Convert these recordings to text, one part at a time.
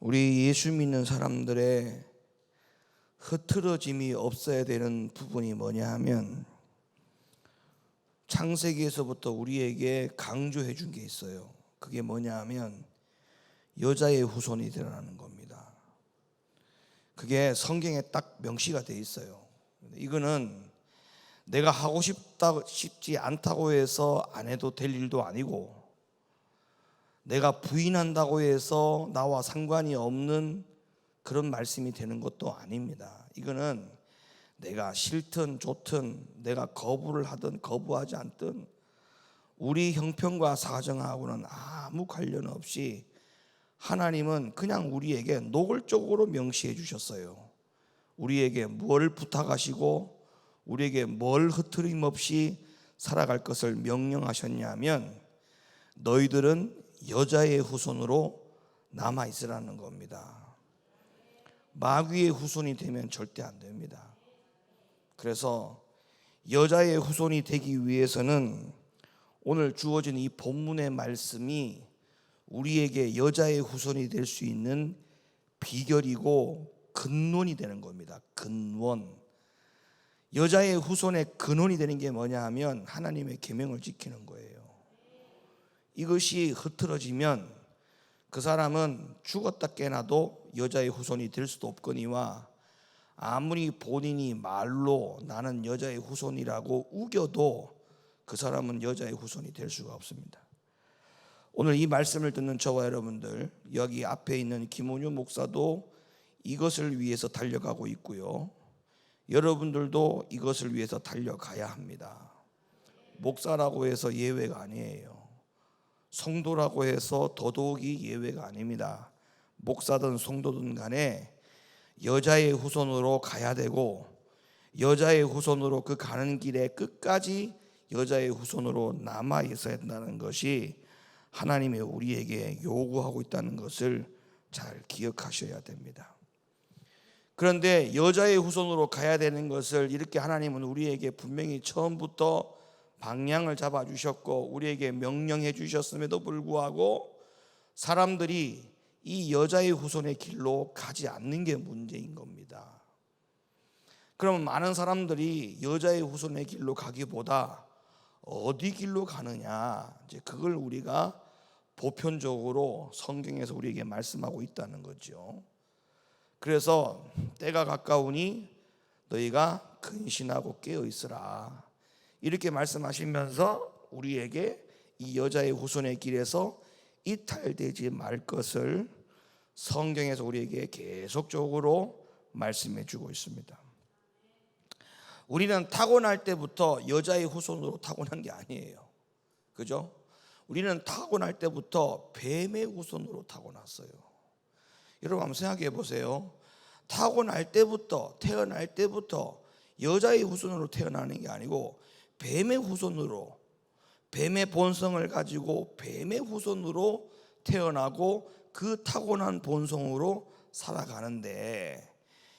우리 예수 믿는 사람들의 흐트러짐이 없어야 되는 부분이 뭐냐 하면 창세기에서부터 우리에게 강조해 준 게 있어요. 그게 뭐냐 하면 여자의 후손이 되라는 겁니다. 그게 성경에 딱 명시가 돼 있어요. 이거는 내가 하고 싶지 않다고 해서 안 해도 될 일도 아니고, 내가 부인한다고 해서 나와 상관이 없는 그런 말씀이 되는 것도 아닙니다. 이거는 내가 싫든 좋든, 내가 거부를 하든 거부하지 않든 우리 형편과 사정하고는 아무 관련 없이 하나님은 그냥 우리에게 노골적으로 명시해 주셨어요. 우리에게 뭘 부탁하시고 우리에게 뭘 흐트림 없이 살아갈 것을 명령하셨냐면 너희들은 여자의 후손으로 남아 있으라는 겁니다. 마귀의 후손이 되면 절대 안 됩니다. 그래서 여자의 후손이 되기 위해서는 오늘 주어진 이 본문의 말씀이 우리에게 여자의 후손이 될 수 있는 비결이고 근원이 되는 겁니다. 근원. 여자의 후손의 근원이 되는 게 뭐냐 하면 하나님의 계명을 지키는 거예요. 이것이 흐트러지면 그 사람은 죽었다 깨나도 여자의 후손이 될 수도 없거니와 아무리 본인이 말로 나는 여자의 후손이라고 우겨도 그 사람은 여자의 후손이 될 수가 없습니다. 오늘 이 말씀을 듣는 저와 여러분들, 여기 앞에 있는 김원효 목사도 이것을 위해서 달려가고 있고요, 여러분들도 이것을 위해서 달려가야 합니다. 목사라고 해서 예외가 아니에요. 성도라고 해서 더더욱이 예외가 아닙니다. 목사든 성도든 간에 여자의 후손으로 가야 되고, 여자의 후손으로 그 가는 길에 끝까지 여자의 후손으로 남아 있어야 한다는 것이 하나님이 우리에게 요구하고 있다는 것을 잘 기억하셔야 됩니다. 그런데 여자의 후손으로 가야 되는 것을 이렇게 하나님은 우리에게 분명히 처음부터 방향을 잡아주셨고 우리에게 명령해 주셨음에도 불구하고 사람들이 이 여자의 후손의 길로 가지 않는 게 문제인 겁니다. 그러면 많은 사람들이 여자의 후손의 길로 가기보다 어디 길로 가느냐, 이제 그걸 우리가 보편적으로 성경에서 우리에게 말씀하고 있다는 거죠. 그래서 때가 가까우니 너희가 근신하고 깨어 있으라, 이렇게 말씀하시면서 우리에게 이 여자의 후손의 길에서 이탈되지 말 것을 성경에서 우리에게 계속적으로 말씀해 주고 있습니다. 우리는 타고날 때부터 여자의 후손으로 타고난 게 아니에요. 그죠? 우리는 타고날 때부터 뱀의 후손으로 타고났어요. 여러분 한번 생각해 보세요. 타고날 때부터, 태어날 때부터 여자의 후손으로 태어나는 게 아니고 뱀의 후손으로, 뱀의 본성을 가지고 뱀의 후손으로 태어나고 그 타고난 본성으로 살아가는데,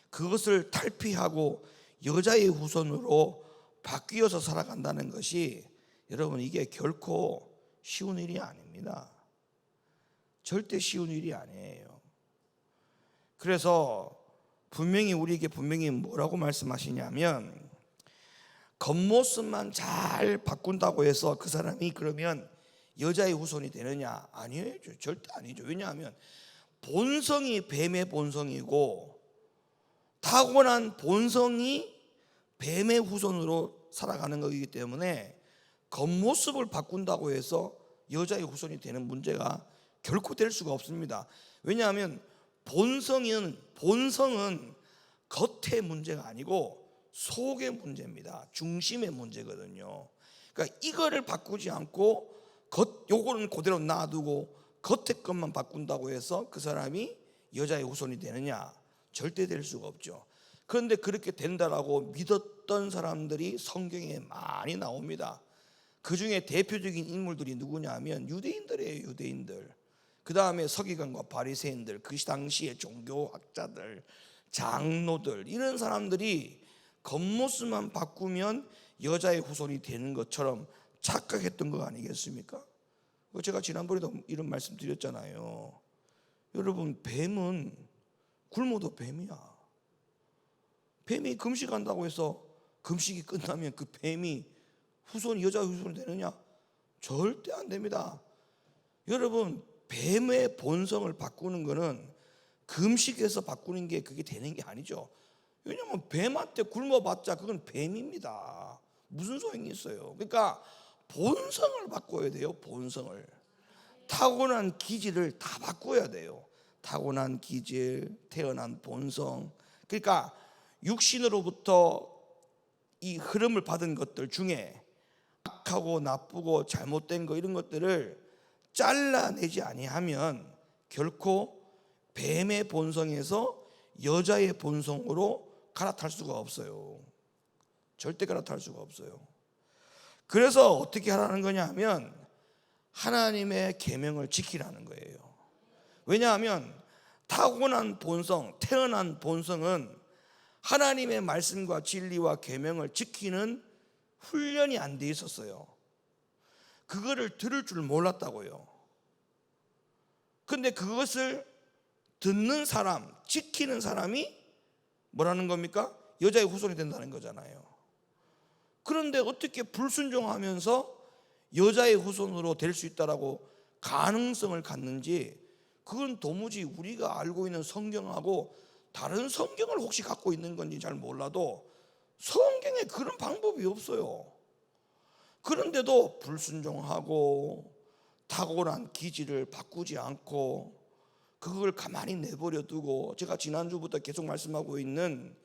그것을 탈피하고 여자의 후손으로 바뀌어서 살아간다는 것이, 여러분 이게 결코 쉬운 일이 아닙니다. 절대 쉬운 일이 아니에요. 그래서 분명히 우리에게 뭐라고 말씀하시냐면, 겉모습만 잘 바꾼다고 해서 그 사람이 그러면 여자의 후손이 되느냐? 아니에요. 절대 아니죠. 왜냐하면 본성이 뱀의 본성이고 타고난 본성이 뱀의 후손으로 살아가는 것이기 때문에 겉모습을 바꾼다고 해서 여자의 후손이 되는 문제가 결코 될 수가 없습니다. 왜냐하면 본성은 겉의 문제가 아니고 속의 문제입니다. 중심의 문제거든요. 그러니까 이거를 바꾸지 않고 요거는 그대로 놔두고 겉의 것만 바꾼다고 해서 그 사람이 여자의 후손이 되느냐? 절대 될 수가 없죠. 그런데 그렇게 된다라고 믿었던 사람들이 성경에 많이 나옵니다. 그 중에 대표적인 인물들이 누구냐 하면 유대인들이에요. 유대인들. 그 다음에 서기관과 바리새인들, 그 당시의 종교학자들, 장로들, 이런 사람들이 겉모습만 바꾸면 여자의 후손이 되는 것처럼 착각했던 거 아니겠습니까? 제가 지난번에도 이런 말씀 드렸잖아요. 여러분, 뱀은 굶어도 뱀이야. 뱀이 금식한다고 해서 금식이 끝나면 그 뱀이 여자 후손이 되느냐? 절대 안 됩니다. 여러분, 뱀의 본성을 바꾸는 거는 금식에서 바꾸는 게 그게 되는 게 아니죠. 왜냐하면 뱀한테 굶어봤자 그건 뱀입니다. 무슨 소용이 있어요? 그러니까 본성을 바꿔야 돼요. 본성을. 타고난 기질을 다 바꿔야 돼요. 타고난 기질, 태어난 본성. 그러니까 육신으로부터 이 흐름을 받은 것들 중에 악하고 나쁘고 잘못된 거 이런 것들을 잘라내지 아니하면 결코 뱀의 본성에서 여자의 본성으로 갈아탈 수가 없어요. 절대 갈아탈 수가 없어요. 그래서 어떻게 하라는 거냐 하면 하나님의 계명을 지키라는 거예요. 왜냐하면 타고난 본성, 태어난 본성은 하나님의 말씀과 진리와 계명을 지키는 훈련이 안 돼 있었어요. 그거를 들을 줄 몰랐다고요. 근데 그것을 듣는 사람, 지키는 사람이 뭐라는 겁니까? 여자의 후손이 된다는 거잖아요. 그런데 어떻게 불순종하면서 여자의 후손으로 될 수 있다라고 가능성을 갖는지, 그건 도무지 우리가 알고 있는 성경하고 다른 성경을 혹시 갖고 있는 건지 잘 몰라도 성경에 그런 방법이 없어요. 그런데도 불순종하고 탁월한 기질을 바꾸지 않고 그걸 가만히 내버려 두고, 제가 지난주부터 계속 말씀하고 있는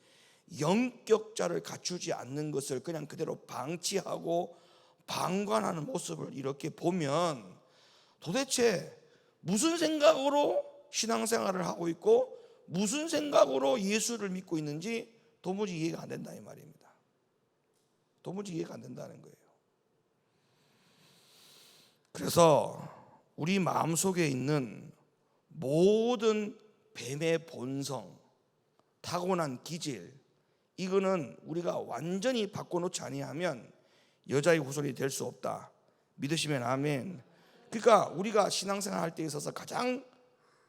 영격자를 갖추지 않는 것을 그냥 그대로 방치하고 방관하는 모습을 이렇게 보면 도대체 무슨 생각으로 신앙생활을 하고 있고 무슨 생각으로 예수를 믿고 있는지 도무지 이해가 안 된다 이 말입니다. 도무지 이해가 안 된다는 거예요. 그래서 우리 마음속에 있는 모든 뱀의 본성, 타고난 기질, 이거는 우리가 완전히 바꿔놓지 아니하면 여자의 후손이 될 수 없다. 믿으시면 아멘. 그러니까 우리가 신앙생활 할 때 있어서 가장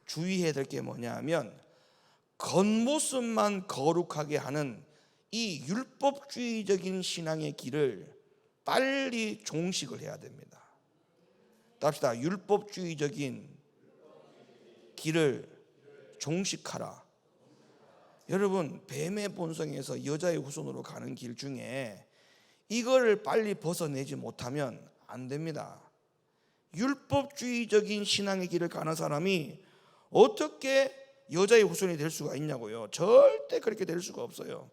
주의해야 될 게 뭐냐 하면 겉모습만 거룩하게 하는 이 율법주의적인 신앙의 길을 빨리 종식을 해야 됩니다. 답시다. 율법주의적인 길을 종식하라. 여러분, 뱀의 본성에서 여자의 후손으로 가는 길 중에 이거를 빨리 벗어내지 못하면 안 됩니다. 율법주의적인 신앙의 길을 가는 사람이 어떻게 여자의 후손이 될 수가 있냐고요. 절대 그렇게 될 수가 없어요.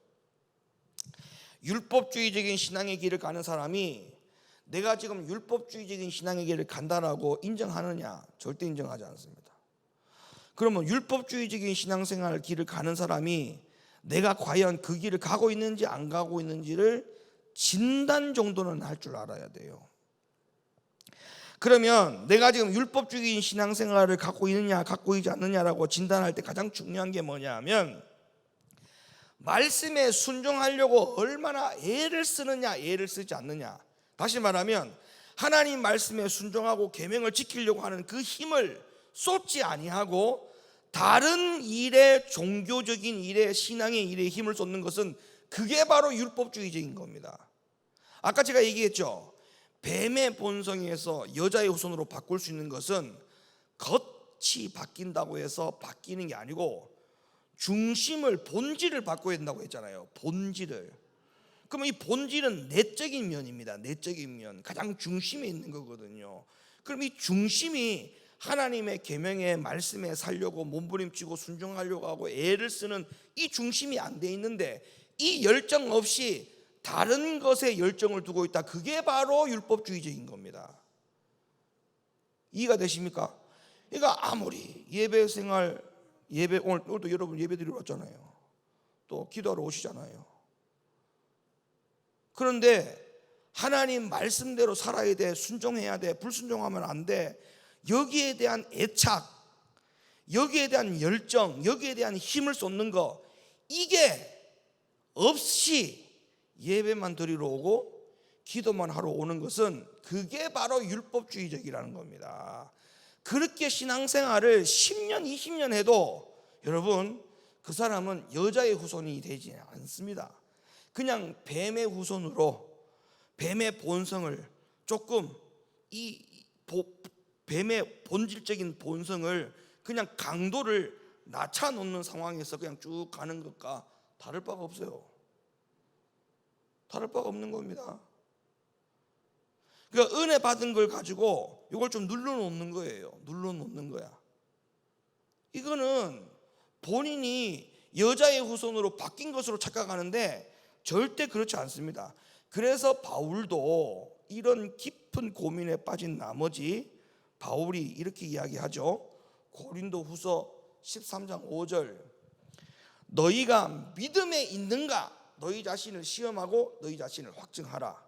율법주의적인 신앙의 길을 가는 사람이 내가 지금 율법주의적인 신앙의 길을 간다라고 인정하느냐? 절대 인정하지 않습니다. 그러면 율법주의적인 신앙생활 길을 가는 사람이 내가 과연 그 길을 가고 있는지 안 가고 있는지를 진단 정도는 할 줄 알아야 돼요. 그러면 내가 지금 율법주의인 신앙생활을 갖고 있느냐 갖고 있지 않느냐라고 진단할 때 가장 중요한 게 뭐냐 하면 말씀에 순종하려고 얼마나 애를 쓰느냐 애를 쓰지 않느냐. 다시 말하면 하나님 말씀에 순종하고 계명을 지키려고 하는 그 힘을 쏟지 아니하고 다른 일에, 종교적인 일에, 신앙의 일에 힘을 쏟는 것은 그게 바로 율법주의적인 겁니다. 아까 제가 얘기했죠. 뱀의 본성에서 여자의 후손으로 바꿀 수 있는 것은 겉이 바뀐다고 해서 바뀌는 게 아니고 중심을, 본질을 바꿔야 된다고 했잖아요. 본질을. 그러면 이 본질은 내적인 면입니다. 내적인 면, 가장 중심에 있는 거거든요. 그럼 이 중심이 하나님의 계명의 말씀에 살려고 몸부림치고 순종하려고 하고 애를 쓰는 이 중심이 안 돼 있는데 이 열정 없이 다른 것에 열정을 두고 있다. 그게 바로 율법주의적인 겁니다. 이해가 되십니까? 그러니까 아무리 예배 생활, 오늘도 여러분 예배 드리러 왔잖아요. 또 기도하러 오시잖아요. 그런데 하나님 말씀대로 살아야 돼, 순종해야 돼, 불순종하면 안 돼. 여기에 대한 애착, 여기에 대한 열정, 여기에 대한 힘을 쏟는 거, 이게 없이 예배만 드리러 오고 기도만 하러 오는 것은 그게 바로 율법주의적이라는 겁니다. 그렇게 신앙생활을 10년 20년 해도 여러분 그 사람은 여자의 후손이 되지 않습니다. 그냥 뱀의 후손으로 뱀의 본성을 조금 뱀의 본질적인 본성을 그냥 강도를 낮춰놓는 상황에서 그냥 쭉 가는 것과 다를 바가 없어요. 다를 바가 없는 겁니다. 그러니까 은혜 받은 걸 가지고 이걸 좀 눌러놓는 거예요. 눌러놓는 거야. 이거는 본인이 여자의 후손으로 바뀐 것으로 착각하는데 절대 그렇지 않습니다. 그래서 바울도 이런 깊은 고민에 빠진 나머지 바울이 이렇게 이야기하죠. 고린도 후서 13장 5절, 너희가 믿음에 있는가 너희 자신을 시험하고 너희 자신을 확증하라.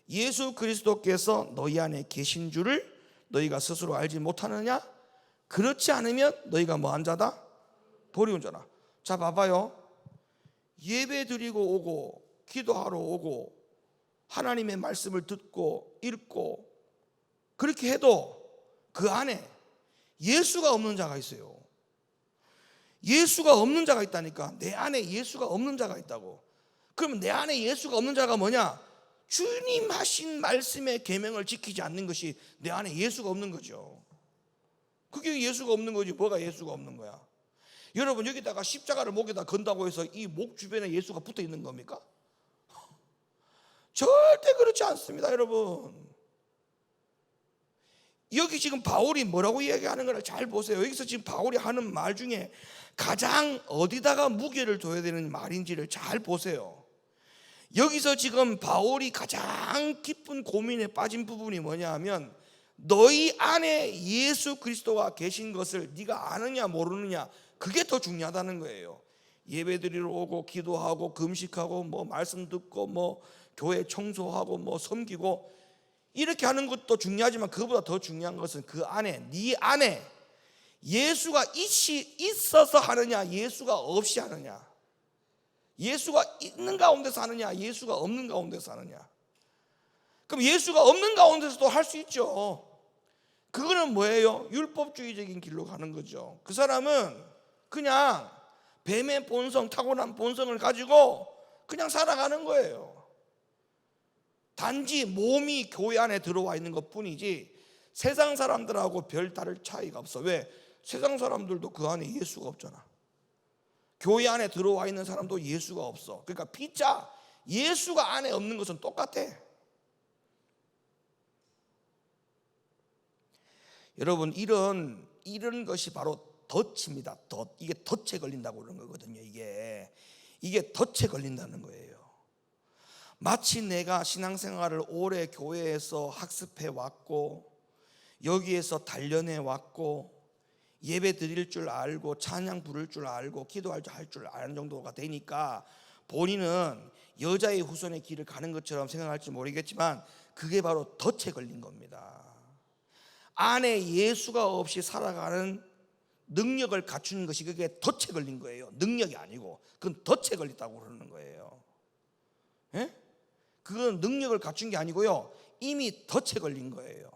예수 그리스도께서 너희 안에 계신 줄을 너희가 스스로 알지 못하느냐? 그렇지 않으면 너희가 뭐한 자다? 버리운 자라. 자, 봐봐요. 예배 드리고 오고 기도하러 오고 하나님의 말씀을 듣고 읽고 그렇게 해도 그 안에 예수가 없는 자가 있어요. 예수가 없는 자가 있다니까. 내 안에 예수가 없는 자가 있다고. 그러면 내 안에 예수가 없는 자가 뭐냐? 주님 하신 말씀의 계명을 지키지 않는 것이 내 안에 예수가 없는 거죠. 그게 예수가 없는 거지. 뭐가 예수가 없는 거야? 여러분, 여기다가 십자가를 목에다 건다고 해서 이 목 주변에 예수가 붙어 있는 겁니까? 절대 그렇지 않습니다, 여러분. 여기 지금 바울이 뭐라고 이야기하는 걸 잘 보세요. 여기서 지금 바울이 하는 말 중에 가장 어디다가 무게를 둬야 되는 말인지를 잘 보세요. 여기서 지금 바울이 가장 깊은 고민에 빠진 부분이 뭐냐 하면 너희 안에 예수 그리스도가 계신 것을 네가 아느냐 모르느냐, 그게 더 중요하다는 거예요. 예배드리러 오고 기도하고 금식하고 뭐 말씀 듣고 뭐 교회 청소하고 뭐 섬기고 이렇게 하는 것도 중요하지만 그보다 더 중요한 것은 그 안에, 네 안에 예수가 있어서 하느냐 예수가 없이 하느냐, 예수가 있는 가운데서 하느냐 예수가 없는 가운데서 하느냐. 그럼 예수가 없는 가운데서도 할 수 있죠. 그거는 뭐예요? 율법주의적인 길로 가는 거죠. 그 사람은 그냥 뱀의 본성, 타고난 본성을 가지고 그냥 살아가는 거예요. 단지 몸이 교회 안에 들어와 있는 것 뿐이지 세상 사람들하고 별 다를 차이가 없어. 왜? 세상 사람들도 그 안에 예수가 없잖아. 교회 안에 들어와 있는 사람도 예수가 없어. 그러니까 피자 예수가 안에 없는 것은 똑같아. 여러분, 이런 것이 바로 덫입니다. 덫. 이게 덫에 걸린다고 그러는 거거든요. 이게 덫에 걸린다는 거예요. 마치 내가 신앙생활을 오래 교회에서 학습해 왔고 여기에서 단련해 왔고 예배 드릴 줄 알고 찬양 부를 줄 알고 기도할 줄 아는 정도가 되니까 본인은 여자의 후손의 길을 가는 것처럼 생각할지 모르겠지만 그게 바로 덫에 걸린 겁니다. 안에 예수가 없이 살아가는 능력을 갖추는 것이 그게 덫에 걸린 거예요. 능력이 아니고 그건 덫에 걸렸다고 그러는 거예요. 예? 그건 능력을 갖춘 게 아니고요, 이미 덫에 걸린 거예요.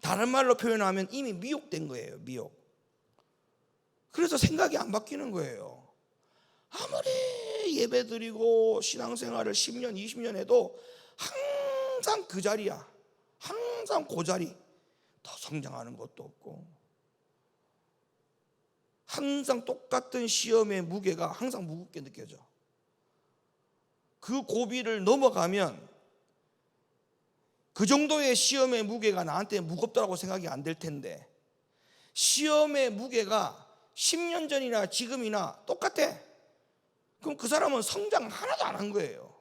다른 말로 표현하면 이미 미혹된 거예요. 미혹. 그래서 생각이 안 바뀌는 거예요. 아무리 예배드리고 신앙생활을 10년 20년 해도 항상 그 자리야. 항상 그 자리. 더 성장하는 것도 없고 항상 똑같은 시험의 무게가 항상 무겁게 느껴져. 그 고비를 넘어가면 그 정도의 시험의 무게가 나한테 무겁다고 생각이 안 될 텐데 시험의 무게가 10년 전이나 지금이나 똑같아. 그럼 그 사람은 성장 하나도 안 한 거예요.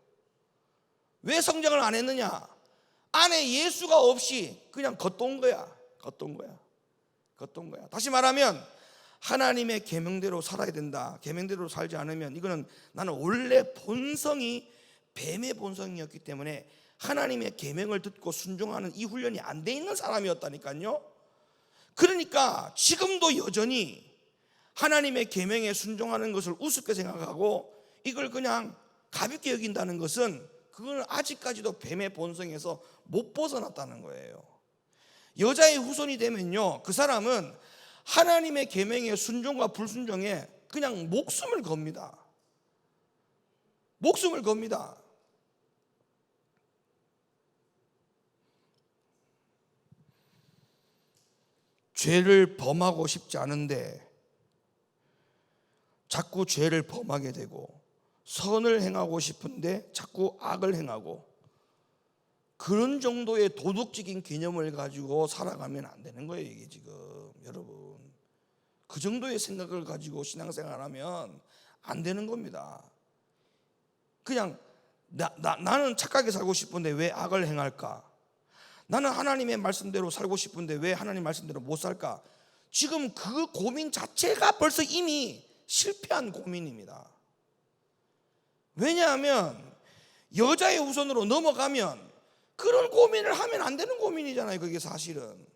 왜 성장을 안 했느냐? 안에 예수가 없이 그냥 겉돈 거야. 다시 말하면 하나님의 계명대로 살아야 된다. 계명대로 살지 않으면 이거는 나는 원래 본성이 뱀의 본성이었기 때문에 하나님의 계명을 듣고 순종하는 이 훈련이 안 돼 있는 사람이었다니까요. 그러니까 지금도 여전히 하나님의 계명에 순종하는 것을 우습게 생각하고 이걸 그냥 가볍게 여긴다는 것은 그건 아직까지도 뱀의 본성에서 못 벗어났다는 거예요. 여자의 후손이 되면요, 그 사람은 하나님의 계명의 순종과 불순종에 그냥 목숨을 겁니다. 목숨을 겁니다. 죄를 범하고 싶지 않은데 자꾸 죄를 범하게 되고, 선을 행하고 싶은데 자꾸 악을 행하고, 그런 정도의 도덕적인 개념을 가지고 살아가면 안 되는 거예요. 이게 지금 여러분, 그 정도의 생각을 가지고 신앙생활하면 안 되는 겁니다. 그냥 나는 착하게 살고 싶은데 왜 악을 행할까? 나는 하나님의 말씀대로 살고 싶은데 왜 하나님 말씀대로 못 살까? 지금 그 고민 자체가 벌써 이미 실패한 고민입니다. 왜냐하면 여자의 후손으로 넘어가면 그런 고민을 하면 안 되는 고민이잖아요. 그게 사실은.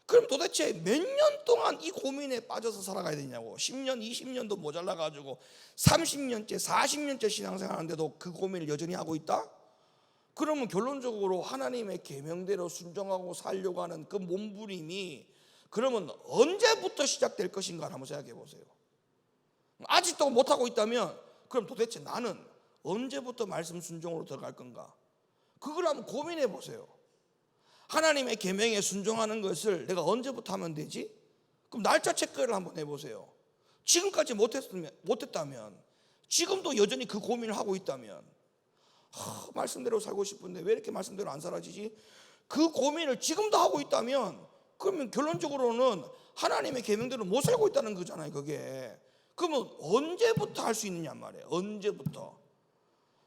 그럼 도대체 몇 년 동안 이 고민에 빠져서 살아가야 되냐고. 10년, 20년도 모자라가지고 30년째, 40년째 신앙생활 하는데도 그 고민을 여전히 하고 있다? 그러면 결론적으로 하나님의 계명대로 순종하고 살려고 하는 그 몸부림이 그러면 언제부터 시작될 것인가 한번 생각해 보세요. 아직도 못하고 있다면 그럼 도대체 나는 언제부터 말씀 순종으로 들어갈 건가? 그걸 한번 고민해 보세요. 하나님의 계명에 순종하는 것을 내가 언제부터 하면 되지? 그럼 날짜 체크를 한번 해보세요. 지금까지 못했다면, 지금도 여전히 그 고민을 하고 있다면, 말씀대로 살고 싶은데 왜 이렇게 말씀대로 안 살아지지? 그 고민을 지금도 하고 있다면 그러면 결론적으로는 하나님의 계명대로 못 살고 있다는 거잖아요. 그게. 그러면 언제부터 할 수 있느냐 말이에요. 언제부터?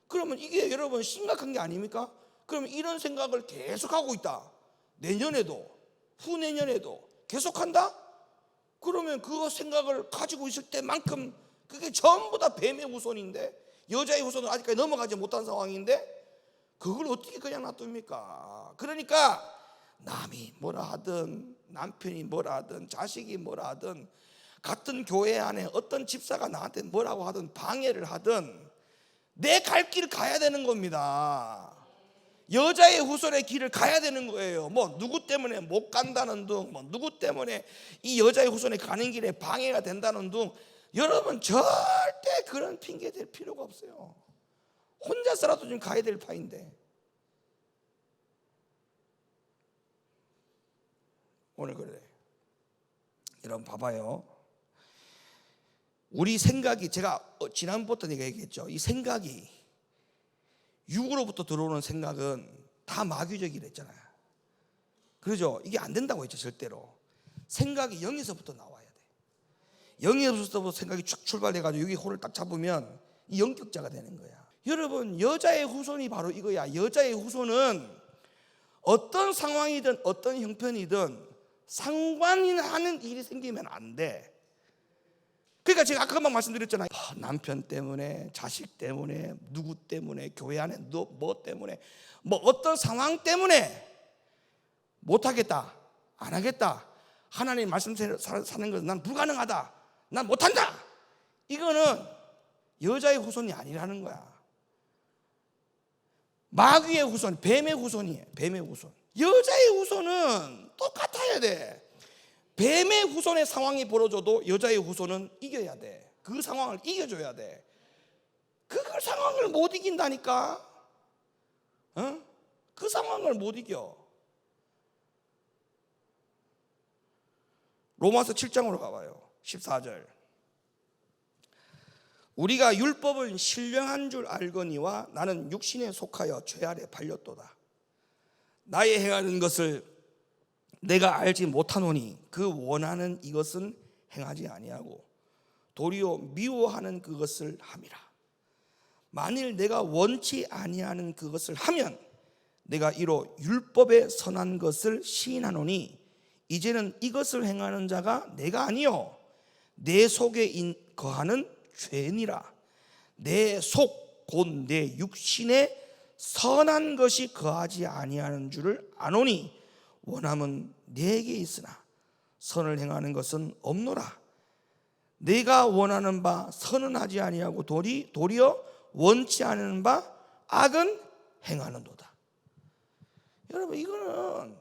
그러면 이게 여러분 심각한 게 아닙니까? 그러면 이런 생각을 계속하고 있다. 내년에도 후내년에도 계속한다? 그러면 그 생각을 가지고 있을 때만큼 그게 전부 다 뱀의 후손인데, 여자의 후손은 아직까지 넘어가지 못한 상황인데 그걸 어떻게 그냥 놔둡니까? 그러니까 남이 뭐라 하든, 남편이 뭐라 하든, 자식이 뭐라 하든, 같은 교회 안에 어떤 집사가 나한테 뭐라고 하든 방해를 하든 내 갈 길 가야 되는 겁니다. 여자의 후손의 길을 가야 되는 거예요. 뭐 누구 때문에 못 간다는 둥, 뭐 누구 때문에 이 여자의 후손이 가는 길에 방해가 된다는 둥, 여러분 절대 그런 핑계 댈 필요가 없어요. 혼자서라도 좀 가야 될 파인데. 오늘 그래. 여러분 봐봐요. 우리 생각이, 제가 지난번부터 내가 얘기했죠. 이 생각이, 육으로부터 들어오는 생각은 다 마귀적이라 했잖아요. 그러죠? 이게 안 된다고 했죠. 절대로. 생각이 영에서부터 나와야 돼. 영에서부터 생각이 쭉 출발해가지고 여기 홀을 딱 잡으면 이 영격자가 되는 거야. 여러분, 여자의 후손이 바로 이거야. 여자의 후손은 어떤 상황이든 어떤 형편이든 상관하는 일이 생기면 안 돼. 그러니까 제가 아까 막 말씀드렸잖아요. 남편 때문에, 자식 때문에, 누구 때문에, 교회 안에 뭐 때문에, 뭐 어떤 상황 때문에 못하겠다, 안 하겠다, 하나님 말씀대로 사는 것은 난 불가능하다, 난 못한다, 이거는 여자의 후손이 아니라는 거야. 마귀의 후손, 뱀의 후손이에요. 뱀의 후손. 여자의 후손은 똑같아야 돼. 뱀의 후손의 상황이 벌어져도 여자의 후손은 이겨야 돼. 그 상황을 이겨줘야 돼. 그 상황을 못 이긴다니까. 그 상황을 못 이겨. 로마서 7장으로 가봐요. 14절. 우리가 율법은 신령한 줄 알거니와 나는 육신에 속하여 죄 아래 팔렸도다. 나의 행하는 것을 내가 알지 못하노니 그 원하는 이것은 행하지 아니하고 도리어 미워하는 그것을 함이라. 만일 내가 원치 아니하는 그것을 하면 내가 이로 율법의 선한 것을 시인하노니 이제는 이것을 행하는 자가 내가 아니요 내 속에 거하는 죄니라. 내 속 곧 내 육신에 선한 것이 거하지 아니하는 줄을 아노니 원함은 내게 있으나 선을 행하는 것은 없노라. 내가 원하는 바 선은 하지 아니하고 도리어 원치 않은 바 악은 행하는도다. 여러분, 이거는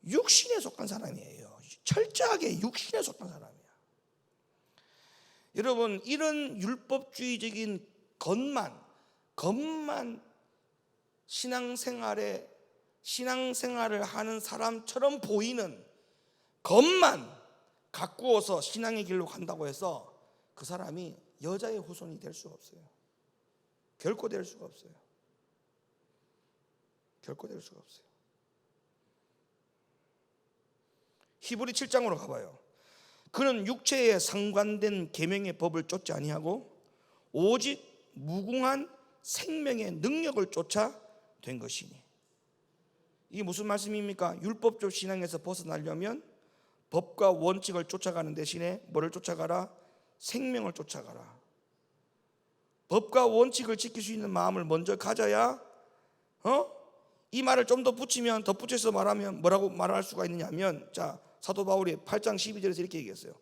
육신에 속한 사람이에요. 철저하게 육신에 속한 사람이야. 여러분, 이런 율법주의적인 것만 신앙생활을 하는 사람처럼 보이는 것만 가꾸어서 신앙의 길로 간다고 해서 그 사람이 여자의 후손이 될 수가 없어요. 결코 될 수가 없어요. 결코 될 수가 없어요. 히브리 7장으로 가봐요. 그는 육체에 상관된 계명의 법을 쫓지 아니하고 오직 무궁한 생명의 능력을 쫓아 된 것이니. 이게 무슨 말씀입니까? 율법적 신앙에서 벗어나려면 법과 원칙을 쫓아가는 대신에 뭐를 쫓아가라? 생명을 쫓아가라. 법과 원칙을 지킬 수 있는 마음을 먼저 가져야 이 말을 좀 더 붙이면, 덧붙여서 말하면 뭐라고 말할 수가 있느냐면, 자, 사도 바울이 8장 12절에서 이렇게 얘기했어요.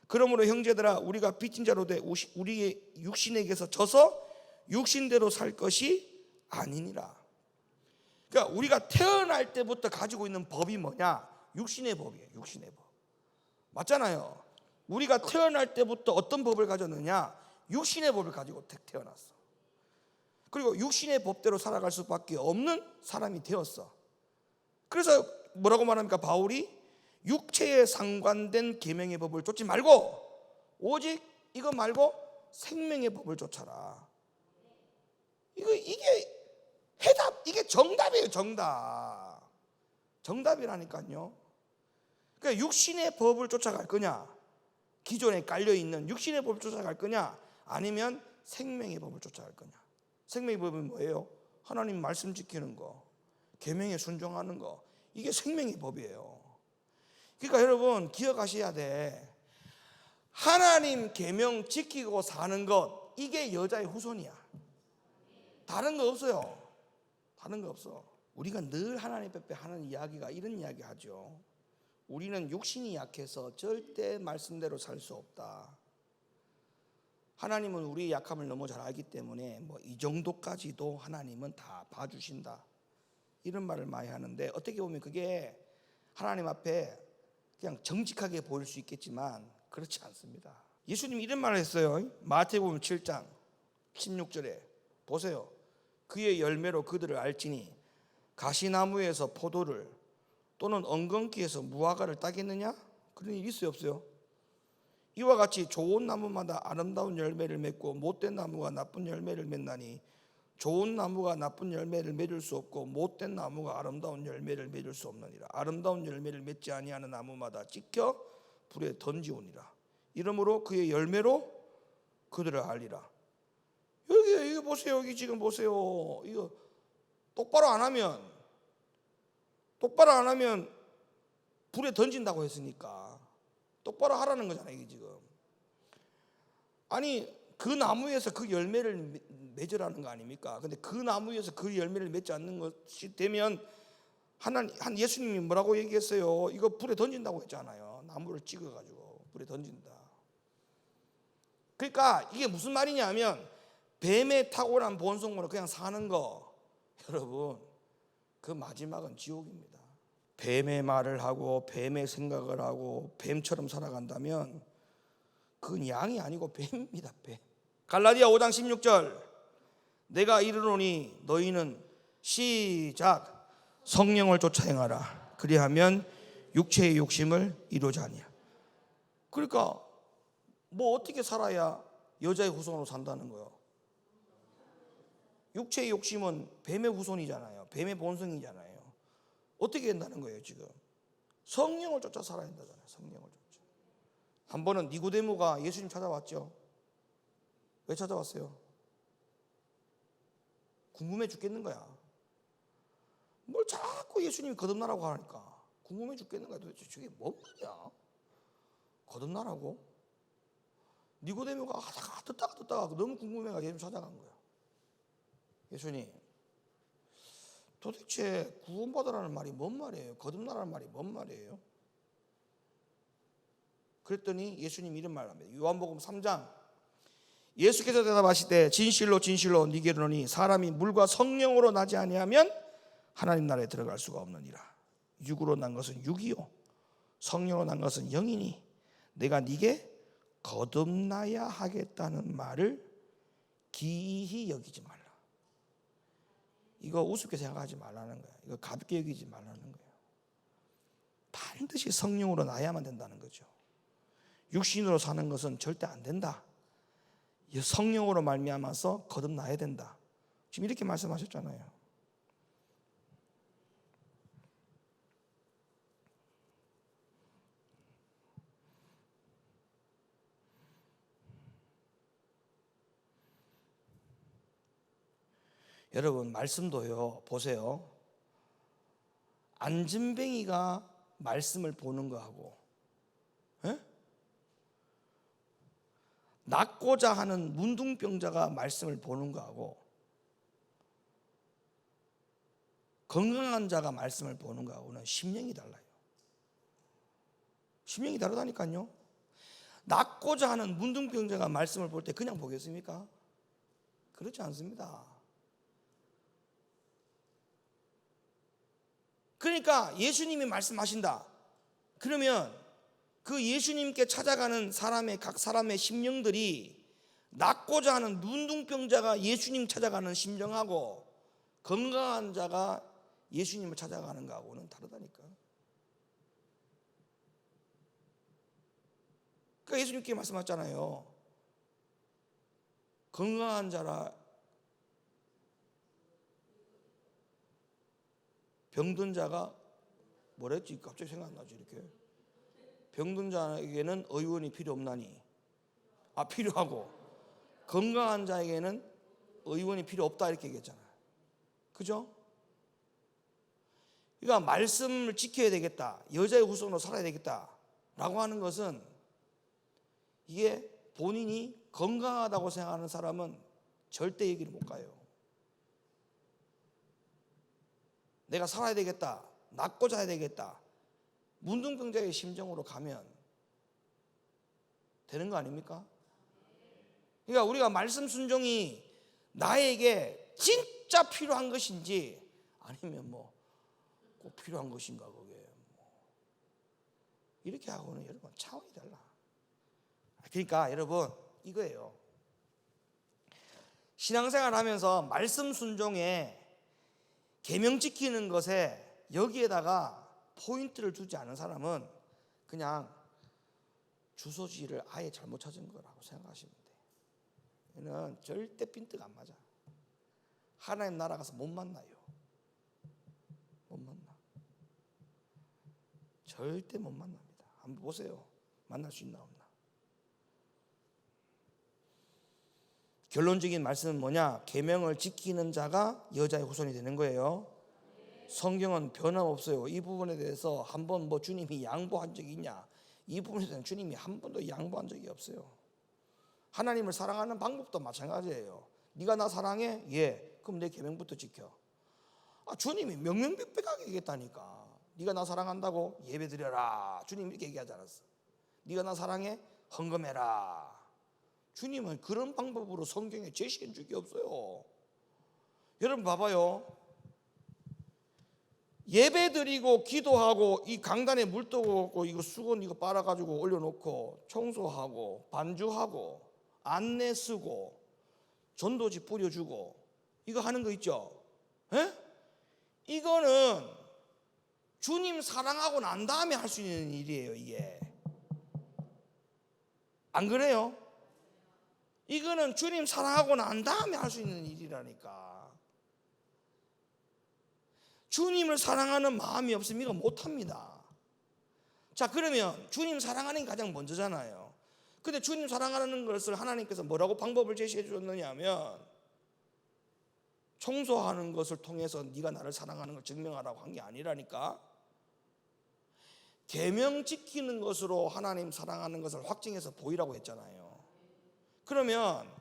그러므로 형제들아, 우리가 빚진 자로 돼 우리의 육신에게서 져서 육신대로 살 것이 아니니라. 그러니까 우리가 태어날 때부터 가지고 있는 법이 뭐냐? 육신의 법이에요. 육신의 법. 맞잖아요. 우리가 태어날 때부터 어떤 법을 가졌느냐? 육신의 법을 가지고 태어났어. 그리고 육신의 법대로 살아갈 수밖에 없는 사람이 되었어. 그래서 뭐라고 말합니까? 바울이 육체에 상관된 계명의 법을 쫓지 말고 오직 이거 말고 생명의 법을 쫓아라. 이게 해답, 이게 정답이에요. 정답이라니까요. 그러니까 육신의 법을 쫓아갈 거냐, 기존에 깔려있는 육신의 법을 쫓아갈 거냐, 아니면 생명의 법을 쫓아갈 거냐. 생명의 법은 뭐예요? 하나님 말씀 지키는 거, 계명에 순종하는 거. 이게 생명의 법이에요. 그러니까 여러분 기억하셔야 돼. 하나님 계명 지키고 사는 것, 이게 여자의 후손이야. 다른 거 없어요. 다른 거 없어. 우리가 늘 하나님 앞에 하는 이야기가 이런 이야기 하죠. 우리는 육신이 약해서 절대 말씀대로 살 수 없다. 하나님은 우리의 약함을 너무 잘 알기 때문에 뭐 이 정도까지도 하나님은 다 봐주신다, 이런 말을 많이 하는데, 어떻게 보면 그게 하나님 앞에 그냥 정직하게 보일 수 있겠지만 그렇지 않습니다. 예수님이 이런 말을 했어요. 마태복음 7장 16절에 보세요. 그의 열매로 그들을 알지니 가시나무에서 포도를 또는 엉겅퀴에서 무화과를 따겠느냐? 그런 일 있어요, 없어요? 이와 같이 좋은 나무마다 아름다운 열매를 맺고 못된 나무가 나쁜 열매를 맺나니 좋은 나무가 나쁜 열매를 맺을 수 없고 못된 나무가 아름다운 열매를 맺을 수 없느니라. 아름다운 열매를 맺지 아니하는 나무마다 찍혀 불에 던지오니라. 이러므로 그의 열매로 그들을 알리라. 여기 보세요. 여기 지금 보세요. 이거 똑바로 안 하면 불에 던진다고 했으니까 똑바로 하라는 거잖아요, 이게 지금. 아니, 그 나무에서 그 열매를 맺으라는 거 아닙니까? 근데 그 나무에서 그 열매를 맺지 않는 것이 되면 예수님이 뭐라고 얘기했어요? 이거 불에 던진다고 했잖아요. 나무를 찍어가지고 불에 던진다. 그러니까 이게 무슨 말이냐면, 뱀의 탁월한 본성으로 그냥 사는 거, 여러분, 그 마지막은 지옥입니다. 뱀의 말을 하고 뱀의 생각을 하고 뱀처럼 살아간다면 그건 양이 아니고 뱀입니다. 뱀. 갈라디아 5장 16절, 내가 이르노니 너희는 시작 성령을 쫓아 행하라. 그리하면 육체의 욕심을 이루지 아니하리라. 그러니까 뭐 어떻게 살아야 여자의 후손으로 산다는 거예요? 육체의 욕심은 뱀의 후손이잖아요. 뱀의 본성이잖아요. 어떻게 된다는 거예요 지금? 성령을 쫓아 살아야 된다잖아요. 성령을 쫓아. 한 번은 니고데모가 예수님 찾아왔죠. 왜 찾아왔어요? 궁금해 죽겠는 거야. 뭘 자꾸 예수님이 거듭나라고 하니까 궁금해 죽겠는 거야. 도대체 저게 뭔 말이야? 거듭나라고? 니고데모가 듣다가 너무 궁금해가 예수님 찾아간 거야. 예수님, 도대체 구원받으라는 말이 뭔 말이에요? 거듭나라는 말이 뭔 말이에요? 그랬더니 예수님이 이런 말을 합니다. 요한복음 3장, 예수께서 대답하시되 진실로 진실로 네게 이르노니 사람이 물과 성령으로 나지 아니하면 하나님 나라에 들어갈 수가 없느니라. 육으로 난 것은 육이요 성령으로 난 것은 영이니 내가 네게 거듭나야 하겠다는 말을 기이히 여기지 말라. 이거 우습게 생각하지 말라는 거야. 이거 가볍게 여기지 말라는 거예요. 반드시 성령으로 나야만 된다는 거죠. 육신으로 사는 것은 절대 안 된다. 성령으로 말미암아서 거듭나야 된다. 지금 이렇게 말씀하셨잖아요. 여러분 말씀도요 보세요. 안진뱅이가 말씀을 보는 거하고 낫고자 하는 문둥병자가 말씀을 보는 거하고 건강한 자가 말씀을 보는 거하고는 심령이 달라요. 심령이 다르다니까요. 낫고자 하는 문둥병자가 말씀을 볼 때 그냥 보겠습니까? 그렇지 않습니다. 그러니까 예수님이 말씀하신다. 그러면 그 예수님께 찾아가는 각 사람의 심령들이 낫고자 하는 문둥병자가 예수님 찾아가는 심령하고 건강한 자가 예수님을 찾아가는 거하고는 다르다니까. 그러니까 예수님께 말씀하셨잖아요. 건강한 자라 병든 자가 뭐랬지? 갑자기 생각 안 나지 이렇게. 병든 자에게는 의원이 필요 없나니. 필요하고 건강한 자에게는 의원이 필요 없다 이렇게 얘기했잖아요. 그죠? 그러니까 말씀을 지켜야 되겠다. 여자의 후손으로 살아야 되겠다 라고 하는 것은 이게 본인이 건강하다고 생각하는 사람은 절대 얘기를 못 가요. 내가 살아야 되겠다. 낫고 자야 되겠다. 문둥병자의 심정으로 가면 되는 거 아닙니까? 그러니까 우리가 말씀 순종이 나에게 진짜 필요한 것인지 아니면 뭐 꼭 필요한 것인가 그게 이렇게 하고는 여러분 차원이 달라. 그러니까 여러분 이거예요. 신앙생활 하면서 말씀 순종에 계명 지키는 것에 여기에다가 포인트를 두지 않은 사람은 그냥 주소지를 아예 잘못 찾은 거라고 생각하시면 돼요. 얘는 절대 핀트가 안 맞아. 하나님 나라 가서 못 만나요. 못 만나. 절대 못 만납니다. 한번 보세요. 만날 수 있나 없나. 결론적인 말씀은 뭐냐? 계명을 지키는 자가 여자의 후손이 되는 거예요. 성경은 변함없어요. 이 부분에 대해서 한번 뭐 주님이 양보한 적이 있냐? 이 부분에 대해서는 주님이 한 번도 양보한 적이 없어요. 하나님을 사랑하는 방법도 마찬가지예요. 네가 나 사랑해? 예. 그럼 내 계명부터 지켜. 주님이 명명백백하게 얘기했다니까. 네가 나 사랑한다고? 예배드려라. 주님 이렇게 얘기하지 않았어. 네가 나 사랑해? 헌금해라. 주님은 그런 방법으로 성경에 제시한 적이 없어요. 여러분 봐봐요. 예배드리고 기도하고 이 강단에 물 떠고 이거 수건 이거 빨아가지고 올려놓고 청소하고 반주하고 안내 쓰고 전도지 뿌려주고 이거 하는 거 있죠? 에? 이거는 주님 사랑하고 난 다음에 할 수 있는 일이에요. 이게 안 그래요? 이거는 주님 사랑하고 난 다음에 할 수 있는 일이라니까. 주님을 사랑하는 마음이 없으면 이거 못합니다. 자, 그러면 주님 사랑하는 게 가장 먼저잖아요. 근데 주님 사랑하는 것을 하나님께서 뭐라고 방법을 제시해 주셨느냐 하면 청소하는 것을 통해서 네가 나를 사랑하는 걸 증명하라고 한 게 아니라니까. 계명 지키는 것으로 하나님 사랑하는 것을 확증해서 보이라고 했잖아요. 그러면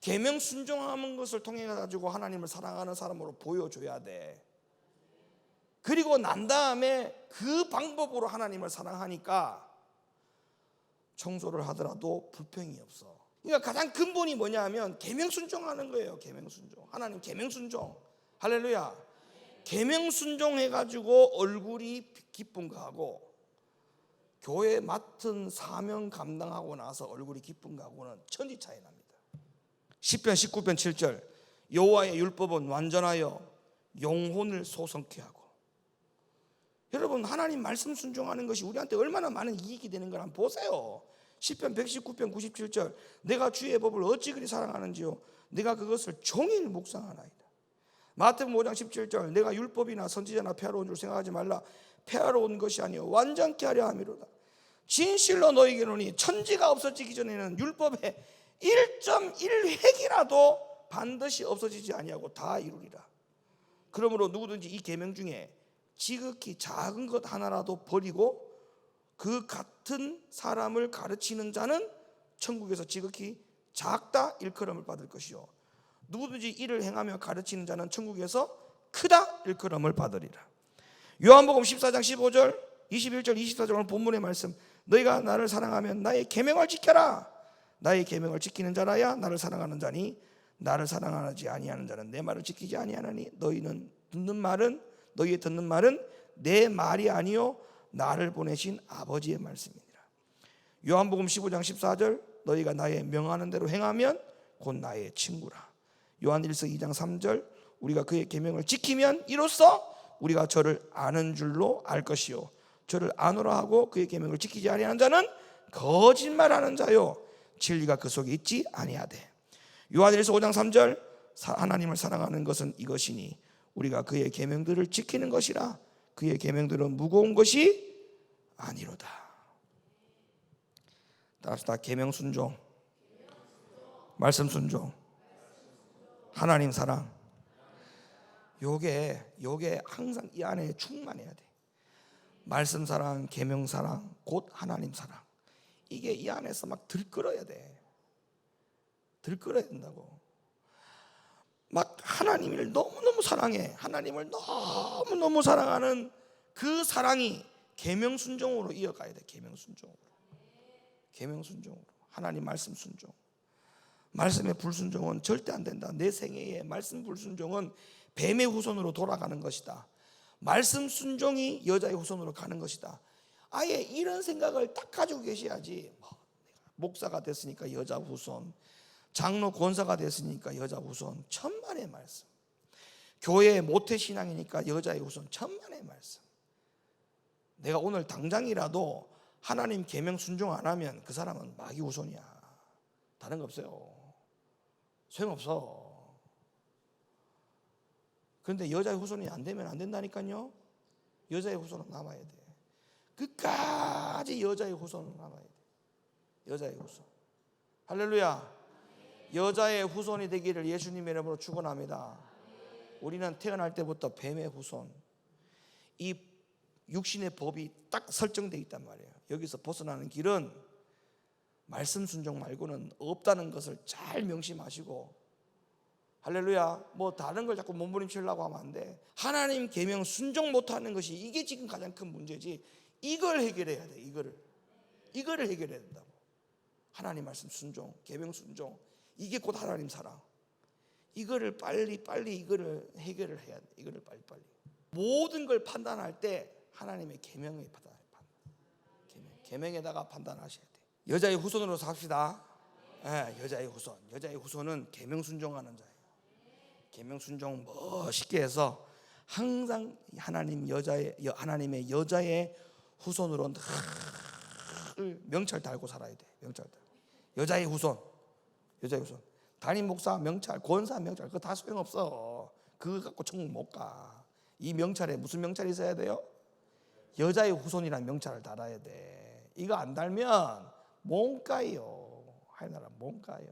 계명 순종하는 것을 통해 가지고 하나님을 사랑하는 사람으로 보여줘야 돼. 그리고 난 다음에 그 방법으로 하나님을 사랑하니까 청소를 하더라도 불평이 없어. 그러니까 가장 근본이 뭐냐 하면 계명 순종하는 거예요. 계명 순종. 하나님 계명 순종. 할렐루야. 계명 순종해가지고 얼굴이 기쁜 거하고 교회 맡은 사명 감당하고 나서 얼굴이 기쁜 거하고는 천지 차이 납니다. 시편 19편 7절 여호와의 율법은 완전하여 영혼을 소성케 하고. 여러분, 하나님 말씀 순종하는 것이 우리한테 얼마나 많은 이익이 되는 걸 한번 보세요. 시편 119편 97절 내가 주의 법을 어찌 그리 사랑하는지요 내가 그것을 종일 묵상하나이다. 마태복음 5장 17절 내가 율법이나 선지자나 폐하러 온 줄 생각하지 말라 폐하러 온 것이 아니요 완전케 하려 함이로다. 진실로 너희에게로니 천지가 없어지기 전에는 율법의 1.1획이라도 반드시 없어지지 아니하고 다 이루리라. 그러므로 누구든지 이 계명 중에 지극히 작은 것 하나라도 버리고 그 같은 사람을 가르치는 자는 천국에서 지극히 작다 일컬음을 받을 것이요 누구든지 이를 행하며 가르치는 자는 천국에서 크다 일컬음을 받으리라. 요한복음 14장 15절 21절 24절 오늘 본문의 말씀 너희가 나를 사랑하면 나의 계명을 지켜라. 나의 계명을 지키는 자라야 나를 사랑하는 자니 나를 사랑하지 아니하는 자는 내 말을 지키지 아니하나니 너희의 듣는 말은 내 말이 아니요 나를 보내신 아버지의 말씀이니라. 요한복음 15장 14절 너희가 나의 명하는 대로 행하면 곧 나의 친구라. 요한일서 2장 3절 우리가 그의 계명을 지키면 이로써 우리가 저를 아는 줄로 알 것이요 저를 아노라 하고 그의 계명을 지키지 아니하는 자는 거짓말하는 자요 진리가 그 속에 있지 아니하되. 요한일서 5장 3절 하나님을 사랑하는 것은 이것이니 우리가 그의 계명들을 지키는 것이라. 그의 계명들은 무거운 것이 아니로다. 따라서 계명 순종, 말씀 순종, 하나님 사랑. 요게 항상 이 안에 충만해야 돼. 말씀 사랑, 계명 사랑, 곧 하나님 사랑. 이게 이 안에서 막 들끓어야 돼. 들끓어야 된다고. 막 하나님을 너무너무 사랑해. 하나님을 너무너무 사랑하는 그 사랑이 계명 순종으로 이어가야 돼. 계명 순종으로. 계명 순종으로. 하나님 말씀 순종. 말씀의 불순종은 절대 안 된다. 내 생애에 말씀 불순종은 뱀의 후손으로 돌아가는 것이다. 말씀 순종이 여자의 후손으로 가는 것이다. 아예 이런 생각을 딱 가지고 계셔야지. 목사가 됐으니까 여자 후손, 장로 권사가 됐으니까 여자 후손, 천만의 말씀. 교회 모태신앙이니까 여자의 후손, 천만의 말씀. 내가 오늘 당장이라도 하나님 계명 순종 안 하면 그 사람은 마귀 후손이야. 다른 거 없어요. 소용없어. 그런데 여자의 후손이 안 되면 안 된다니까요. 여자의 후손은 남아야 돼. 끝까지 여자의 후손은 남아야 돼. 여자의 후손. 할렐루야. 여자의 후손이 되기를 예수님의 이름으로 축원합니다. 우리는 태어날 때부터 뱀의 후손. 이 육신의 법이 딱 설정되어 있단 말이에요. 여기서 벗어나는 길은 말씀 순종 말고는 없다는 것을 잘 명심하시고, 할렐루야. 뭐 다른 걸 자꾸 몸부림치려고 하면 안 돼. 하나님 계명 순종 못하는 것이 이게 지금 가장 큰 문제지. 이걸 해결해야 돼. 이거를 해결해야 된다고. 하나님 말씀 순종, 계명 순종, 이게 곧 하나님 사랑. 이거를 빨리 이거를 해결을 해야 돼. 이거를 빨리. 모든 걸 판단할 때 하나님의 계명에 판단. 계명에다가 판단하셔야 돼. 여자의 후손으로 삽시다. 여자의 후손. 여자의 후손은 계명 순종하는 자예요. 계명 순종 멋있게 해서 항상 하나님의 여자의 후손으로 명찰 달고 살아야 돼. 명찰 달고. 여자의 후손. 담임 목사 명찰, 권사 명찰, 그거 다 소용없어. 그거 갖고 천국 못 가. 이 명찰에 무슨 명찰이 있어야 돼요? 여자의 후손이라는 명찰을 달아야 돼. 이거 안 달면 못 가요. 하늘나라 못 가요.